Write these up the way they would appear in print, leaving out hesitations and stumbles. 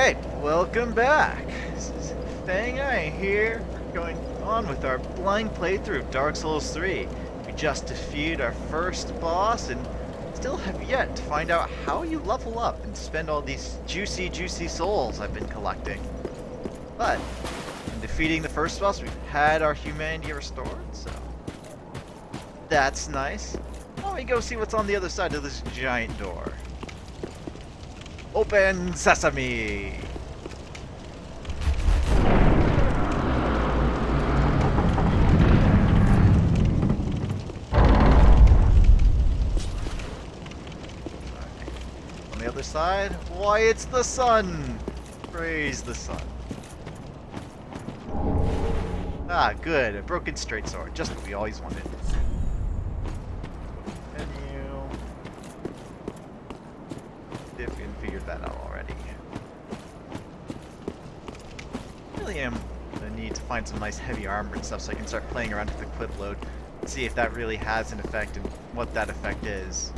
Alright, welcome back. This is Fangeye here. We're going on with our blind playthrough of Dark Souls 3. We just defeated our first boss and still have yet to find out how you level up and spend all these juicy souls I've been collecting. But, in defeating the first boss, we've had our humanity restored, so that's nice. Why don't we go see what's on the other side of this giant door? Open sesame! On the other side, why, it's the sun! Praise the sun. Ah, good. A broken straight sword. Just what we always wanted. If we figured that out already. Really am gonna need to find some nice heavy armor and stuff so I can start playing around with the equip load and see if that really has an effect and what that effect is.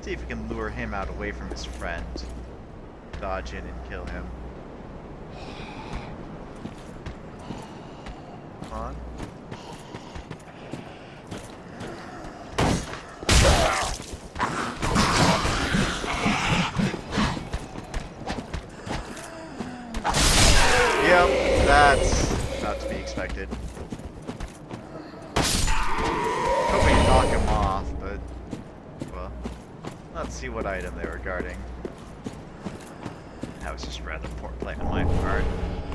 See if we can lure him out away from his friend. Dodge in and kill him. Come on. Yep, that's not to be expected. Hoping to knock him off, but well, let's see what item they were guarding. That was just rather poor play on my part.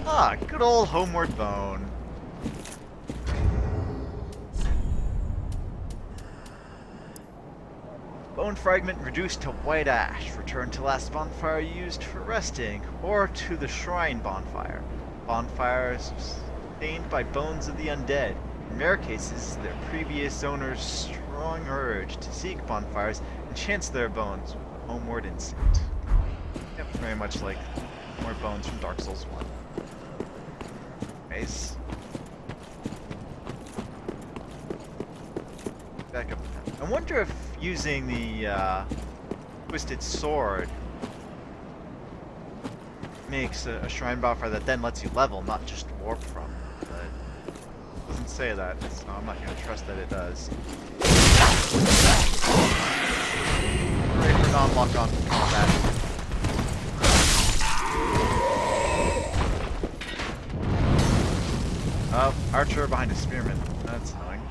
Ah, good old homeward bone. Bone fragment reduced to white ash. Return to last bonfire used for resting, or to the shrine bonfire. Bonfires sustained by bones of the undead. In rare cases, their previous owner's strong urge to seek bonfires enchants their bones with a homeward instinct. Yep, very much like more bones from Dark Souls 1. Nice. Back up. I wonder if using the twisted sword makes a shrine bonfire that then lets you level, not just warp from. But it doesn't say that, so I'm not going to trust that it does. Ready for non-lock on combat. Oh, archer behind a spearman. That's annoying.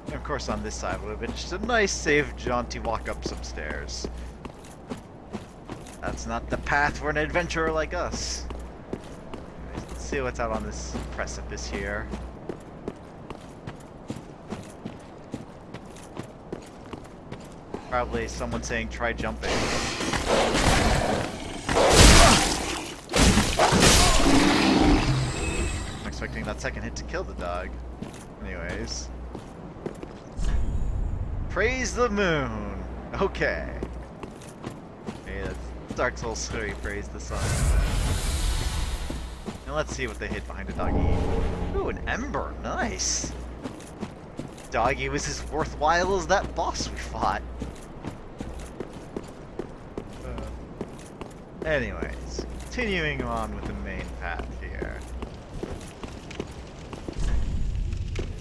Of course, on this side would have been just a nice, safe, jaunty walk up some stairs. That's not the path for an adventurer like us. Anyways, let's see what's out on this precipice here. Probably someone saying try jumping. I'm expecting that second hit to kill the dog. Anyways. Praise the moon! Okay. Hey, that's Dark Souls 3, praise the sun. Now let's see what they hid behind a doggy. Ooh, an ember, nice! Doggy was as worthwhile as that boss we fought. Anyways, continuing on with the main path here.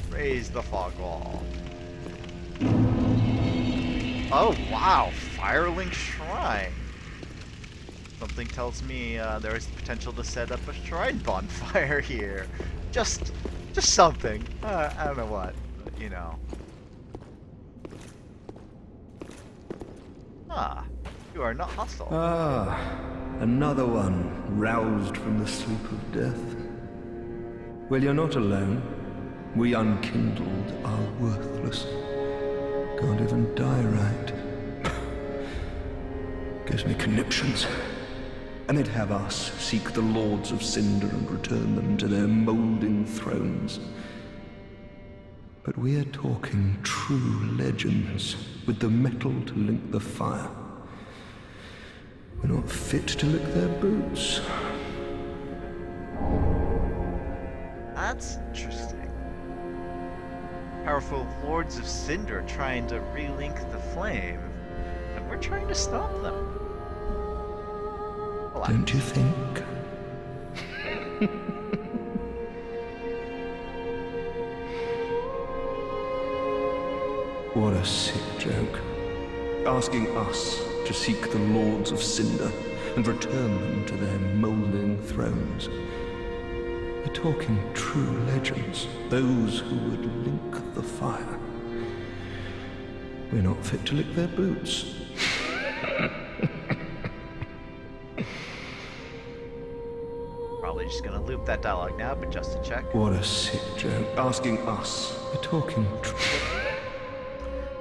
Raise the fog wall. Oh wow, Firelink Shrine. Something tells me there is potential to set up a shrine bonfire here. Just something. I don't know what, but you know. Ah, you are not hostile. Ah, another one roused from the sleep of death. Well, you're not alone. We unkindled are worthless. Can't even die right. Gives me conniptions. And they'd have us seek the lords of Cinder and return them to their moulding thrones. But we're talking true legends, with the metal to link the fire. We're not fit to lick their boots. That's interesting. Powerful lords of Cinder trying to relink the flame, and we're trying to stop them. Relax. Don't you think? What a sick joke. Asking us to seek the lords of Cinder and return them to their moulding thrones. We're talking true legends, those who would link the fire. We're not fit to lick their boots. Probably just gonna loop that dialogue now, but just to check. What a sick joke. Asking us. We're talking true.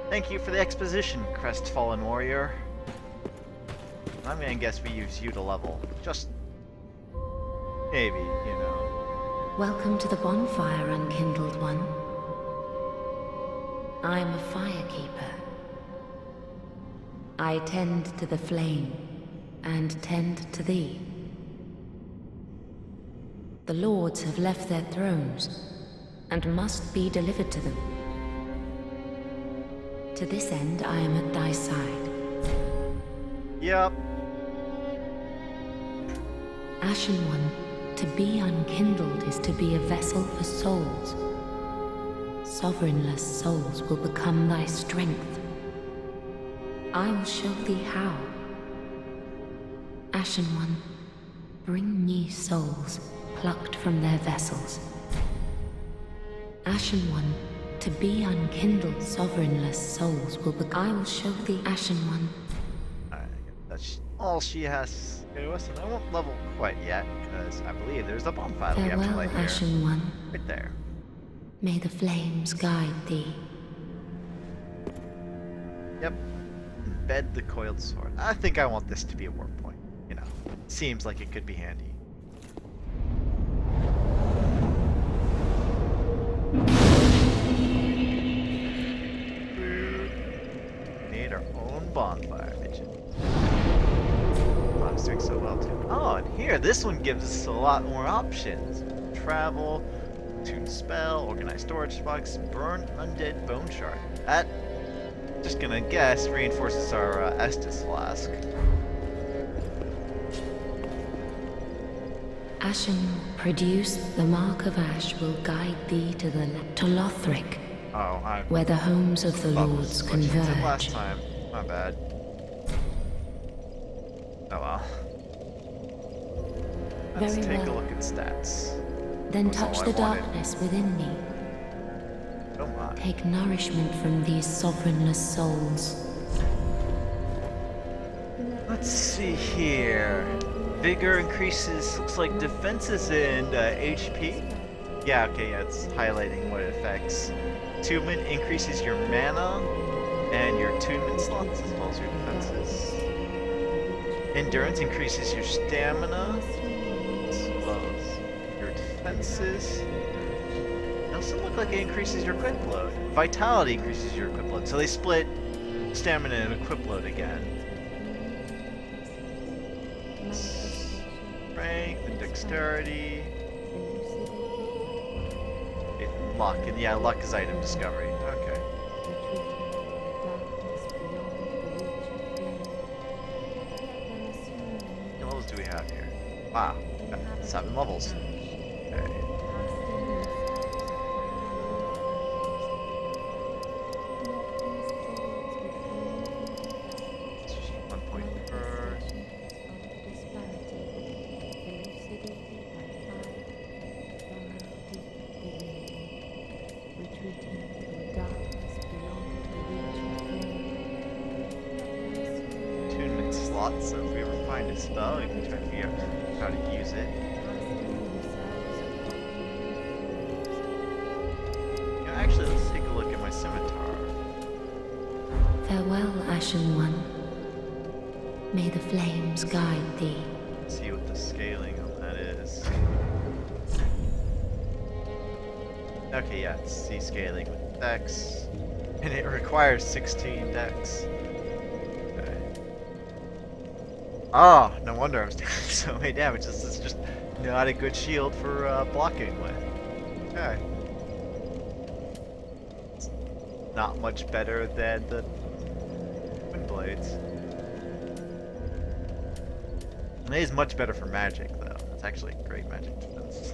Thank you for the exposition, crestfallen warrior. I'm gonna guess we use you to level. Just maybe, you know. Welcome to the bonfire, unkindled one. I'm a firekeeper. I tend to the flame, and tend to thee. The lords have left their thrones, and must be delivered to them. To this end, I am at thy side. Yep. Ashen One, to be unkindled is to be a vessel for souls. Sovereignless souls will become thy strength. I will show thee how. Ashen One, bring me souls plucked from their vessels. Ashen One, to be unkindled, sovereignless souls will become. I will show thee, Ashen One. Alright, that's all she has to do us, and I won't level quite yet, because I believe there's a bonfire that we have to Farewell, light here. Ashen One. Right there. May the flames guide thee. Yep. Embed the coiled sword. I think I want this to be a warp point. You know, seems like it could be handy. Need our own bonfire, midget. Oh, I'm doing so well too. Oh, and here, this one gives us a lot more options. Travel, tune spell, organize storage box, burn undead bone shard. That, just gonna guess, reinforces our Estus flask. Ashen, produce the mark of ash will guide thee to the to Lothric, Oh, where the homes of the lords converge. Last time, my bad. Oh well. Let's Very take a well. look at stats. Then That's all touch I the wanted. darkness within me. Oh my. Take nourishment from these sovereignless souls. Let's see here. Vigor increases, looks like defenses and HP. Yeah, okay, yeah, it's highlighting what it affects. Attunement increases your mana and your attunement slots as well as your defenses. Endurance increases your stamina as well as your defenses. It also looks like it increases your equip load. Vitality increases your equip load. So they split stamina and equip load again. Strength and dexterity. Luck, and yeah, luck is item discovery. Okay. How many levels do we have here? Wow, got 7 levels. Okay. One point per. Attunement slots, so if we ever find a spell, we can try to figure out how to use it. scimitar. Farewell, Ashen One. May the flames guide thee. Let's see what the scaling on that is. Okay, yeah, it's C scaling with dex. And it requires 16 dex. Okay. Oh, no wonder I was taking so many damage. This is just not a good shield for blocking with. Okay. It's not much better than the Wind Blades. It is much better for magic, though. It's actually great magic defense.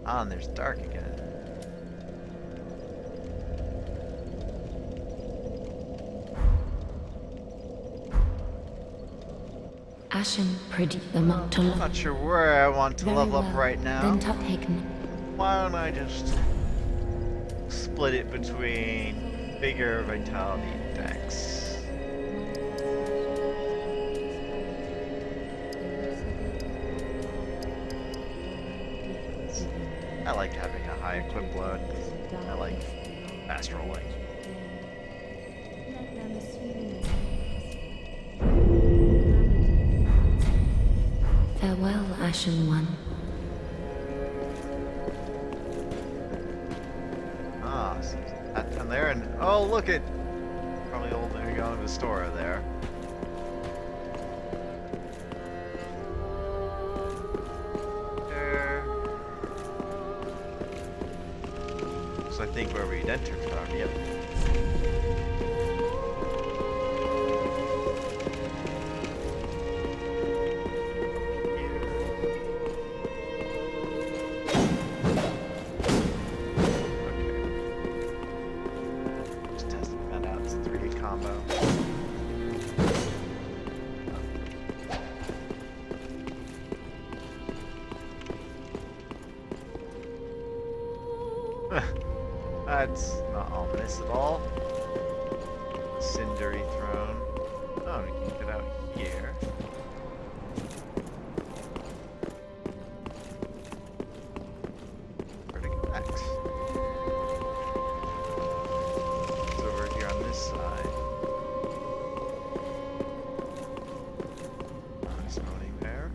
Ah, and there's dark again. Ashen predict them up to I'm not sure where I want to level up right now. Then Tuphegn. Why don't I just split it between bigger vitality and dex? I like having a high equip load. I like fast rolling. Farewell, Ashen One. Ah, so that down there, and oh, look at probably old maybe going to the store there. There. So I think where we'd entered from. Yep. That's not ominous at all. Cindery throne. Oh, we can get out here. Where to get back? It's over here on this side. There's loading there.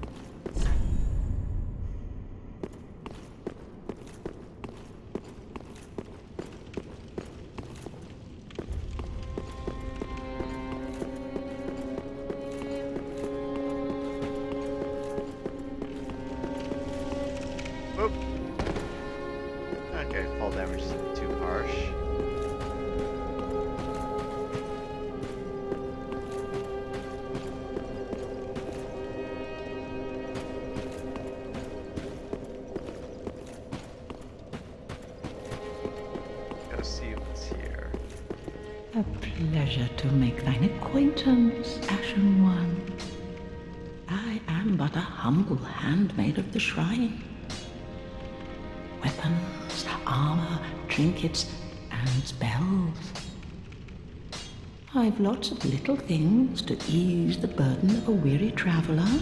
Oop. Okay, fall damage isn't too harsh. Gotta see what's here. A pleasure to make thine acquaintance, Ashen One. I am but a humble handmaid of the shrine. Weapons, armor, trinkets, and spells. I've lots of little things to ease the burden of a weary traveler.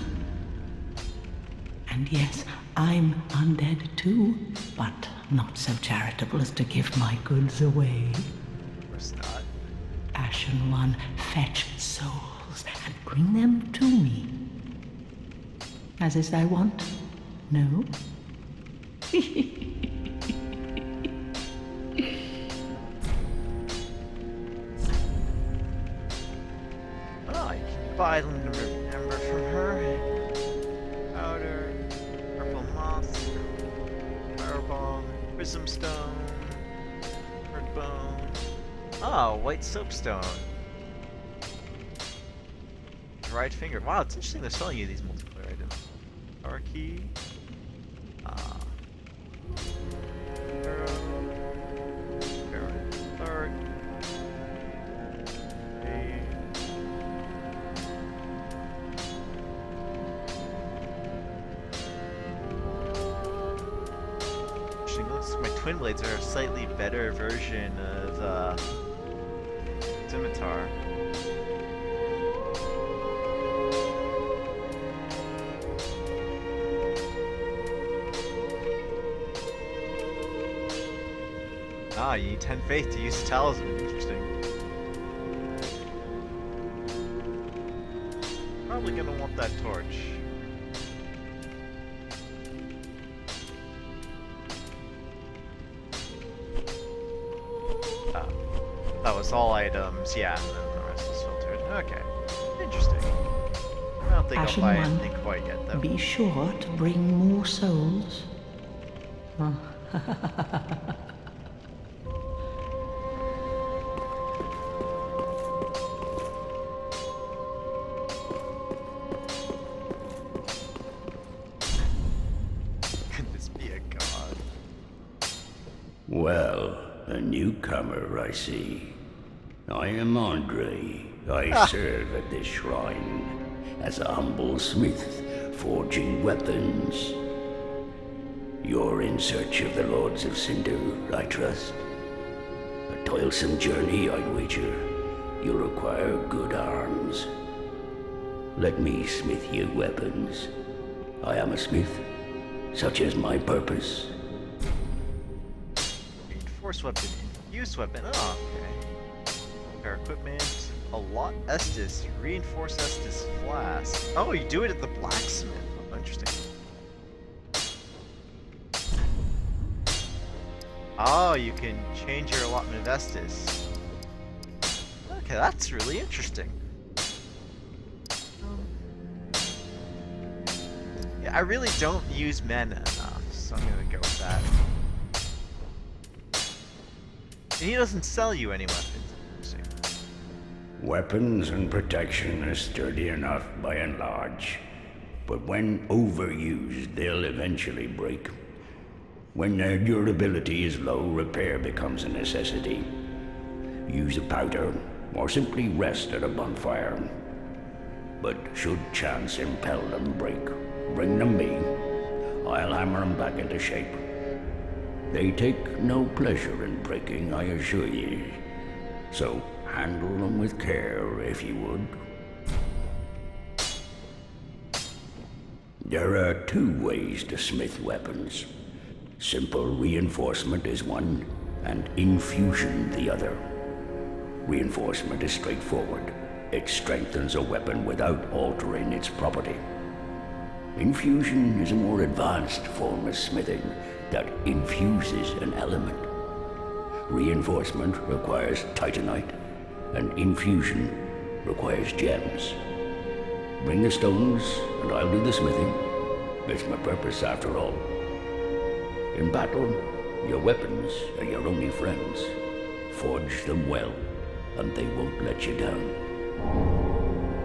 And yes, I'm undead too, but not so charitable as to give my goods away. Of course not. Ashen One, fetch souls and bring them to me. As is thy wont? No? Oh, I can buy them to remember from her. Powder, purple moss, fireball, prism stone, bird bone. Oh, white soapstone. Right finger. Wow, it's interesting they're selling you these multiplayer items. Power key. Ah. Arrow. Dark. Looks my twin blades are a slightly better version of scimitar. Ah, you need 10 faith to use the talisman. Interesting. Probably gonna want that torch. That was all items, yeah, and then the rest was filtered. Okay. Interesting. I don't think Ashen I'll buy One, anything quite yet, though. be sure to bring more souls. Could this be a god? Well, a newcomer, I see. I am Andre. I serve at this shrine as a humble smith, forging weapons. You're in search of the Lords of Cinder, I trust. A toilsome journey, I'd wager. You'll require good arms. Let me smith you weapons. I am a smith, such is my purpose. Reinforced weapon, infused weapon. Oh, okay. Repair equipment. A lot Estus. Reinforced Estus flask. Oh, you do it at the blacksmith. Oh, interesting. Oh, you can change your allotment of Estus. Okay, that's really interesting. Yeah, I really don't use mana enough, so I'm gonna go with that. And he doesn't sell you any weapons. Interesting. Weapons and protection are sturdy enough by and large, but when overused, they'll eventually break. When their durability is low, repair becomes a necessity. Use a powder, or simply rest at a bonfire. But should chance impel them break, bring them me. I'll hammer them back into shape. They take no pleasure in breaking, I assure ye. So handle them with care, if you would. There are two ways to smith weapons. Simple reinforcement is one, and infusion the other. Reinforcement is straightforward. It strengthens a weapon without altering its property. Infusion is a more advanced form of smithing that infuses an element. Reinforcement requires titanite, and infusion requires gems. Bring the stones, and I'll do the smithing. It's my purpose, after all. In battle, your weapons are your only friends. Forge them well, and they won't let you down.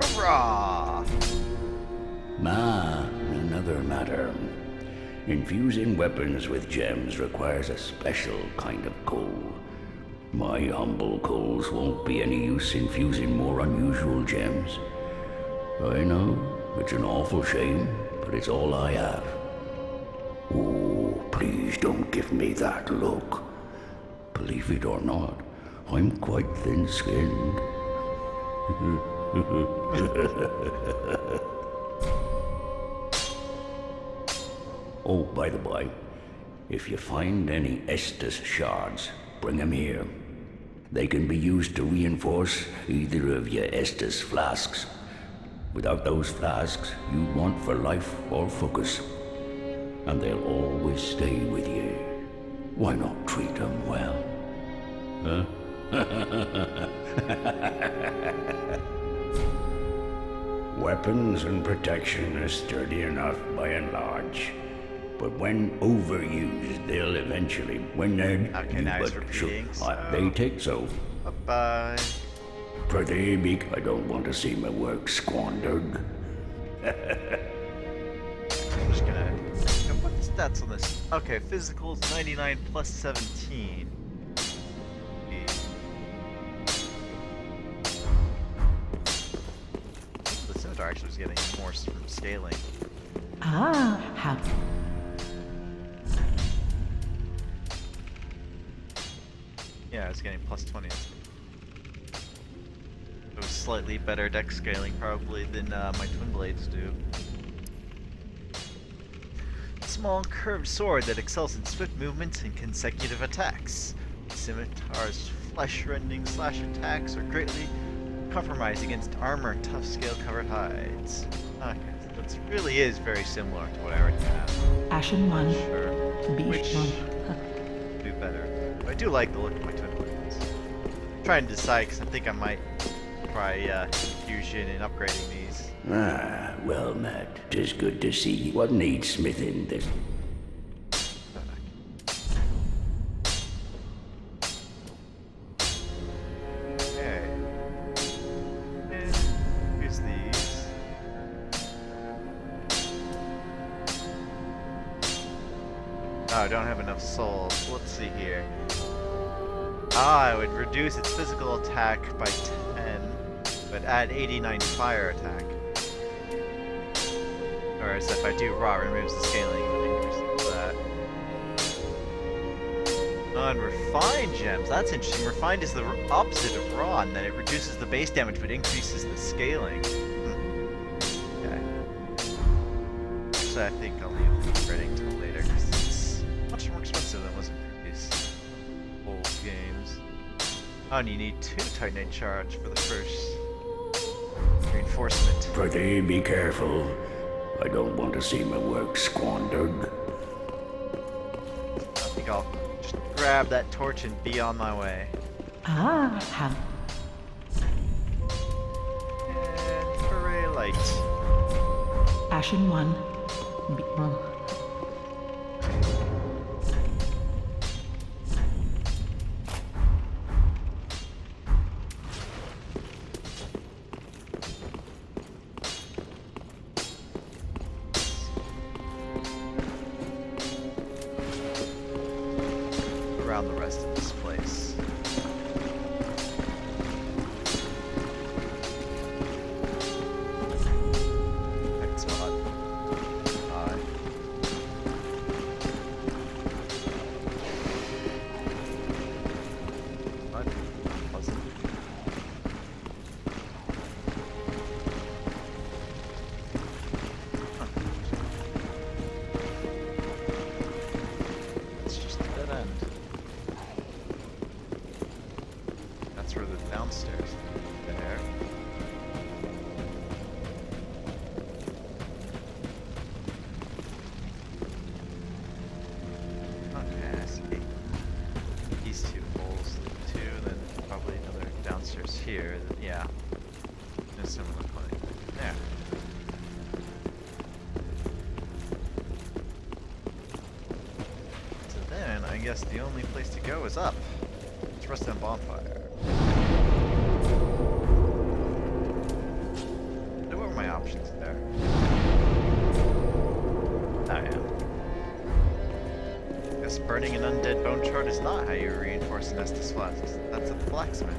Hurrah! Another matter. Infusing weapons with gems requires a special kind of coal. My humble coals won't be any use infusing more unusual gems. I know, it's an awful shame, but it's all I have. Oh, please don't give me that look. Believe it or not, I'm quite thin-skinned. Oh, by the by, if you find any Estus shards, bring them here. They can be used to reinforce either of your Estus flasks. Without those flasks, you'd want for life or focus. And they'll always stay with you. Why not treat them well? Huh? Weapons and protection are sturdy enough by and large. But when overused, they'll eventually, when they're... Okay, now he's repeating, so... They take so. Bye-bye. Pretty big. I don't want to see my work squandered. I'm just gonna... What stats on this? Okay, physical is 99 plus 17. The scimitar actually was getting more from scaling. Ah, how... Yeah, I was getting plus 20. It was slightly better dex scaling probably than my twin blades do. Small curved sword that excels in swift movement and consecutive attacks. scimitar's flesh-rending slash attacks are greatly compromised against armor and tough scale-covered hides. Okay, so this really is very similar to what I already have. Ashen one, Sure. beast Which one. do better. But I do like the look of my twin weapons. Trying to decide because I think I might try fusion and upgrading these. Ah, well met. 'Tis good to see you. What needs smithing this? Okay. And use these. Oh, I don't have enough souls. Let's see here. Ah, it would reduce its physical attack by 10, but add 89 fire attack. Whereas if I do raw, it removes the scaling and increases that. Oh, and refined gems. That's interesting. Refined is the opposite of raw, in that it reduces the base damage but increases the scaling. Okay. Actually, I think I'll leave upgrading till later because it's much more expensive than it was in previous old games. Oh, and you need 2 Titanite charge for the first reinforcement. Pretty be careful. I don't want to see my work squandered. I think I'll just grab that torch and be on my way. Ah, how And hooray light. Ashen one, Around the rest of this place. Next spot. What? Puzzle. It's just a dead end. That's where the downstairs is. There. Okay, I see. These 2 holes, 2, then probably another downstairs here. Yeah. And some of the point. There. So then, I guess the only place to go is up. Let's rest on bonfire. So what were my options there? Oh yeah. Guess burning an undead bone shard is not how you reinforce an Estus flask. That's a blacksmith.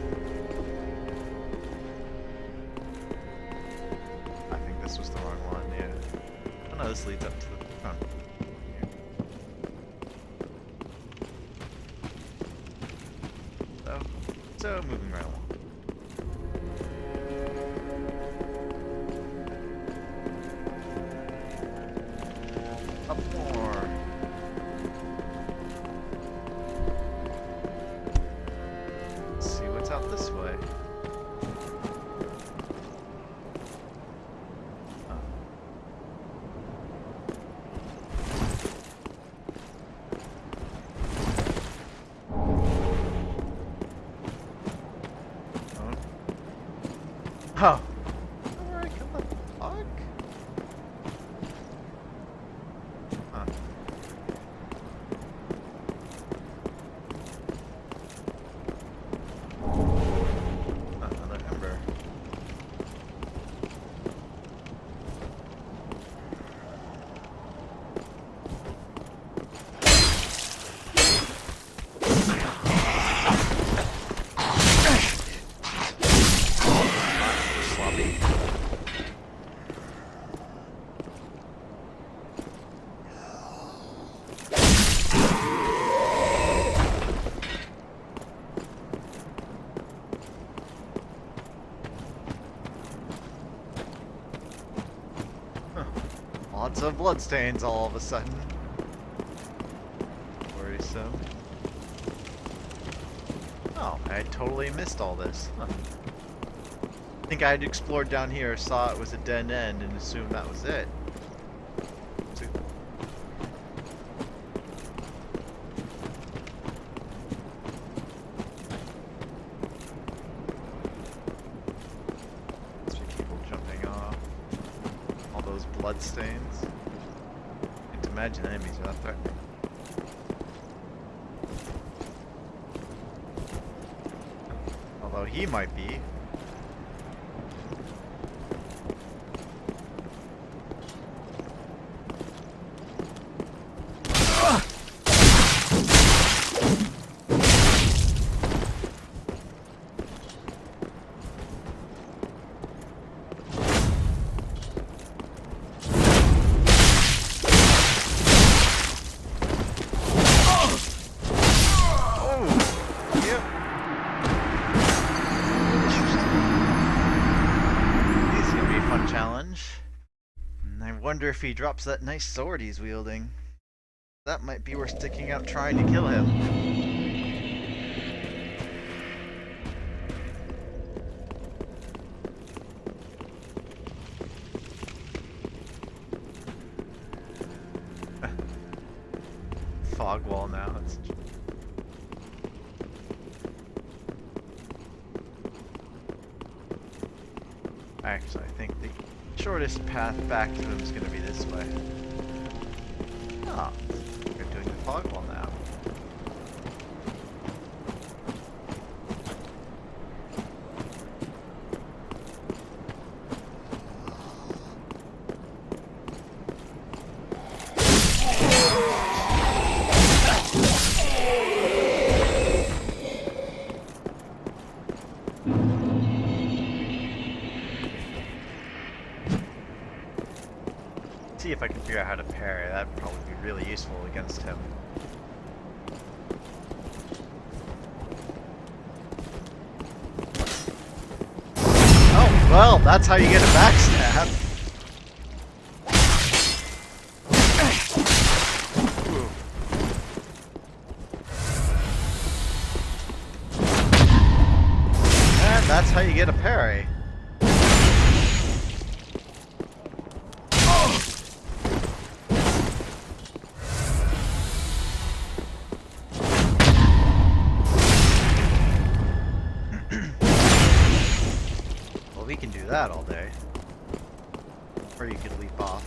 I think this was the wrong one, yeah. Oh no, this leads up to the front. So moving right along. Up more. Let's see what's out this way. Oh. Alright, come on. Fuck. Huh. Another ember. Sloppy. Lots of bloodstains all of a sudden. Worrisome. Oh, I totally missed all this. Huh. I think I had explored down here, saw it was a dead end, and assumed that was it. So people jumping off. All those blood stains. Can't imagine enemies are that threatening. Although he might be. I wonder if he drops that nice sword he's wielding. That might be worth sticking out trying to kill him. Fog wall now. Actually, I think the shortest path back to him is going to be this way. Ah, we're doing the fog wall now. See if I can figure out how to parry. That'd probably be really useful against him. Oh, well, that's how you get a backstab. And that's how you get a parry. We can do that all day. Or you could leap off.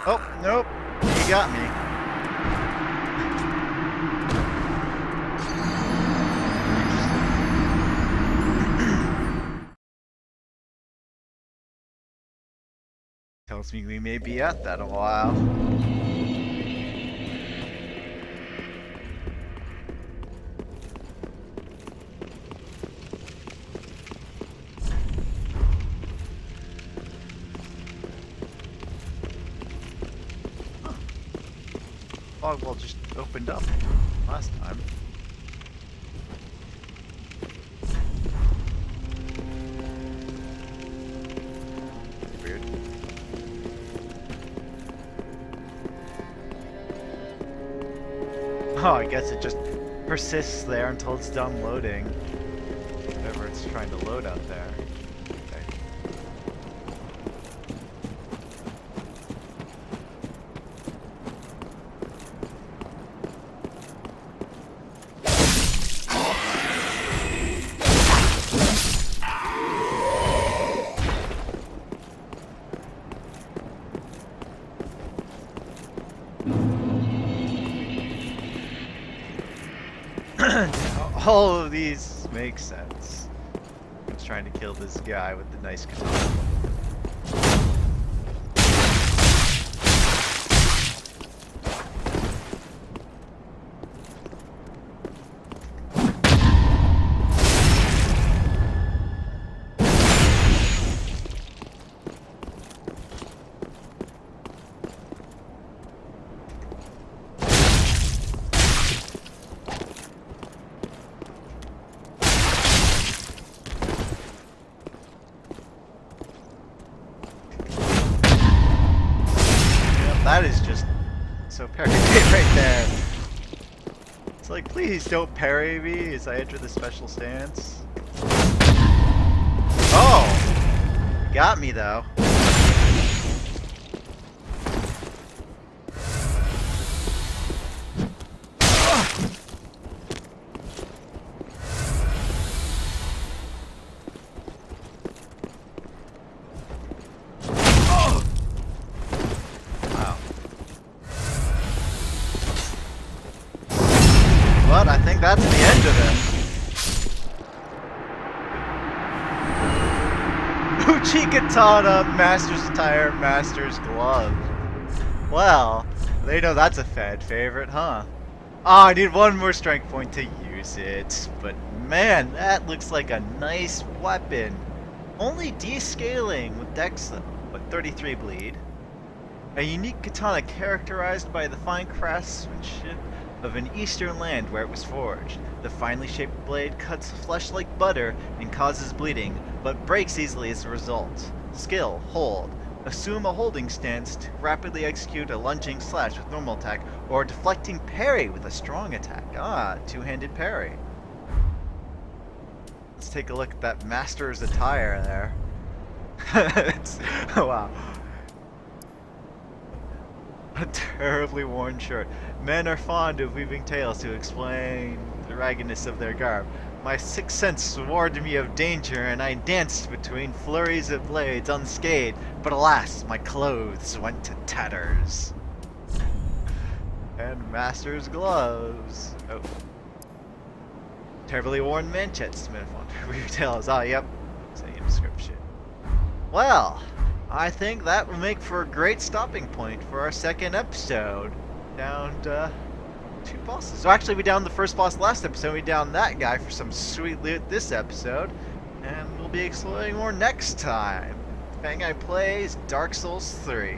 Oh, nope. You got me. Tells me we may be at that a while. Huh. Fog wall just opened up last time. Weird. Oh, I guess it just persists there until it's done loading. Whatever it's trying to load out there. Okay. All of these make sense. I was trying to kill this guy with the nice katana. It's like, please don't parry me as I enter the special stance. Oh! Got me though. But I think that's the end of it. Uchi Katana, Master's Attire, Master's Glove. Well, they know that's a fan favorite, huh? Oh, I need one more strength point to use it. But man, that looks like a nice weapon. Only descaling with Dex though, but 33 bleed. A unique katana characterized by the fine craftsmanship of an eastern land where it was forged. The finely shaped blade cuts flesh like butter and causes bleeding, but breaks easily as a result. Skill, hold. Assume a holding stance to rapidly execute a lunging slash with normal attack, or a deflecting parry with a strong attack. Ah, two-handed parry. Let's take a look at that Master's Attire there. Oh, wow. A terribly worn shirt. Men are fond of weaving tales to explain the raggedness of their garb. My sixth sense warned me of danger, and I danced between flurries of blades unscathed, but alas, my clothes went to tatters. And Master's gloves. Oh. Terribly worn manchettes. Men fond of weaving tales. Ah, yep. Same description. Well, I think that will make for a great stopping point for our second episode. Downed 2 bosses. So actually we downed the first boss last episode, we downed that guy for some sweet loot this episode. And we'll be exploring more next time. Fangeye plays Dark Souls 3.